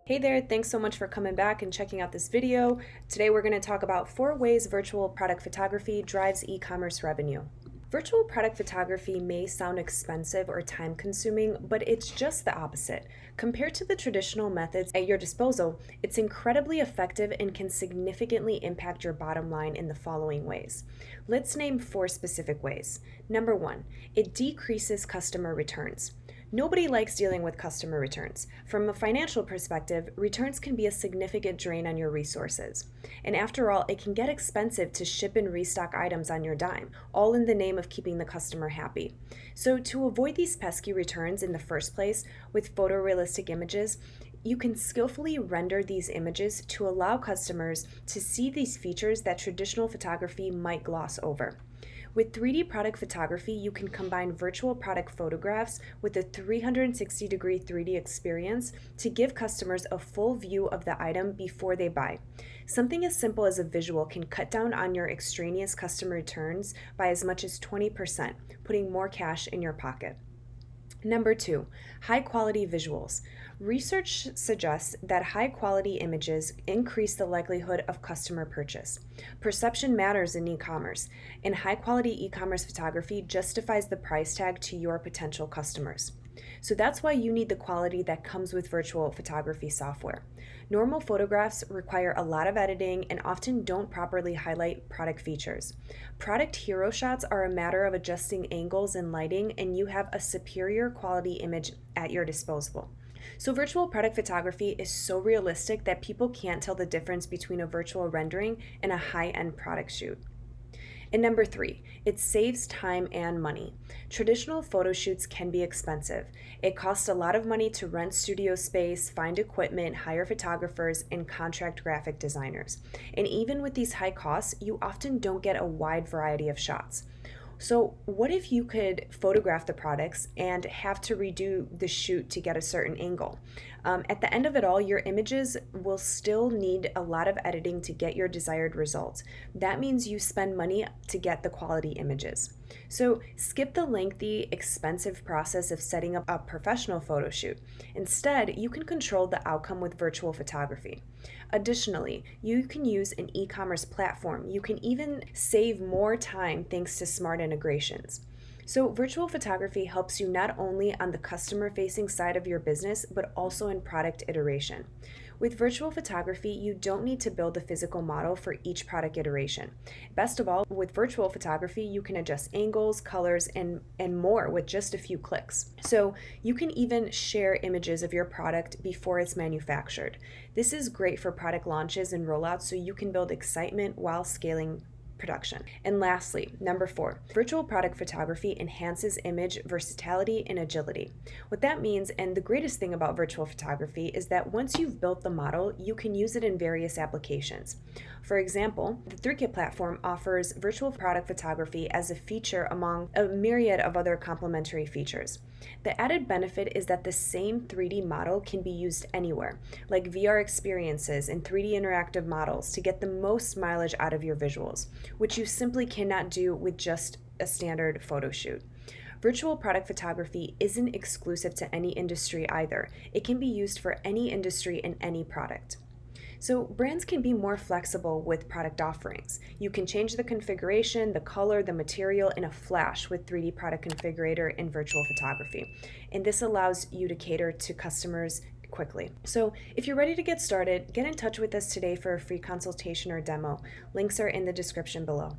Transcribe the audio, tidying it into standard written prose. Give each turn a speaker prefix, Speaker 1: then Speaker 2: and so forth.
Speaker 1: Hey there, thanks so much for coming back and checking out this video. Today we're going to talk about 4 ways virtual product photography drives e-commerce revenue. Virtual product photography may sound expensive or time-consuming, but it's just the opposite. Compared to the traditional methods at your disposal, it's incredibly effective and can significantly impact your bottom line in the following ways. Let's name 4 specific ways. Number 1, it decreases customer returns. Nobody likes dealing with customer returns. From a financial perspective, returns can be a significant drain on your resources. And after all, it can get expensive to ship and restock items on your dime, all in the name of keeping the customer happy. So to avoid these pesky returns in the first place with photorealistic images, you can skillfully render these images to allow customers to see these features that traditional photography might gloss over. With 3D product photography, you can combine virtual product photographs with a 360-degree 3D experience to give customers a full view of the item before they buy. Something as simple as a visual can cut down on your extraneous customer returns by as much as 20%, putting more cash in your pocket. Number 2, high-quality visuals. Research suggests that high-quality images increase the likelihood of customer purchase. Perception matters in e-commerce, and high-quality e-commerce photography justifies the price tag to your potential customers. So that's why you need the quality that comes with virtual photography software. Normal photographs require a lot of editing and often don't properly highlight product features. Product hero shots are a matter of adjusting angles and lighting, and you have a superior quality image at your disposal. So virtual product photography is so realistic that people can't tell the difference between a virtual rendering and a high-end product shoot. And number 3, it saves time and money. Traditional photo shoots can be expensive. It costs a lot of money to rent studio space, find equipment, hire photographers, and contract graphic designers. And even with these high costs, you often don't get a wide variety of shots. So what if you could photograph the products and have to redo the shoot to get a certain angle? At the end of it all, your images will still need a lot of editing to get your desired result. That means you spend money to get the quality images. So skip the lengthy, expensive process of setting up a professional photo shoot. Instead, you can control the outcome with virtual photography. Additionally, you can use an e-commerce platform. You can even save more time thanks to smart integrations. So virtual photography helps you not only on the customer-facing side of your business, but also in product iteration. With virtual photography, you don't need to build a physical model for each product iteration. Best of all, with virtual photography, you can adjust angles, colors, and more with just a few clicks. So you can even share images of your product before it's manufactured. This is great for product launches and rollouts, so you can build excitement while scaling production. And lastly, number 4, virtual product photography enhances image versatility and agility. What that means, and the greatest thing about virtual photography, is that once you've built the model, you can use it in various applications. For example, the 3Kit platform offers virtual product photography as a feature among a myriad of other complementary features. The added benefit is that the same 3D model can be used anywhere, like VR experiences and 3D interactive models, to get the most mileage out of your visuals, which you simply cannot do with just a standard photo shoot. Virtual product photography isn't exclusive to any industry either. It can be used for any industry and any product. So brands can be more flexible with product offerings. You can change the configuration, the color, the material in a flash with 3D Product Configurator and virtual photography. And this allows you to cater to customers quickly. So if you're ready to get started, get in touch with us today for a free consultation or demo. Links are in the description below.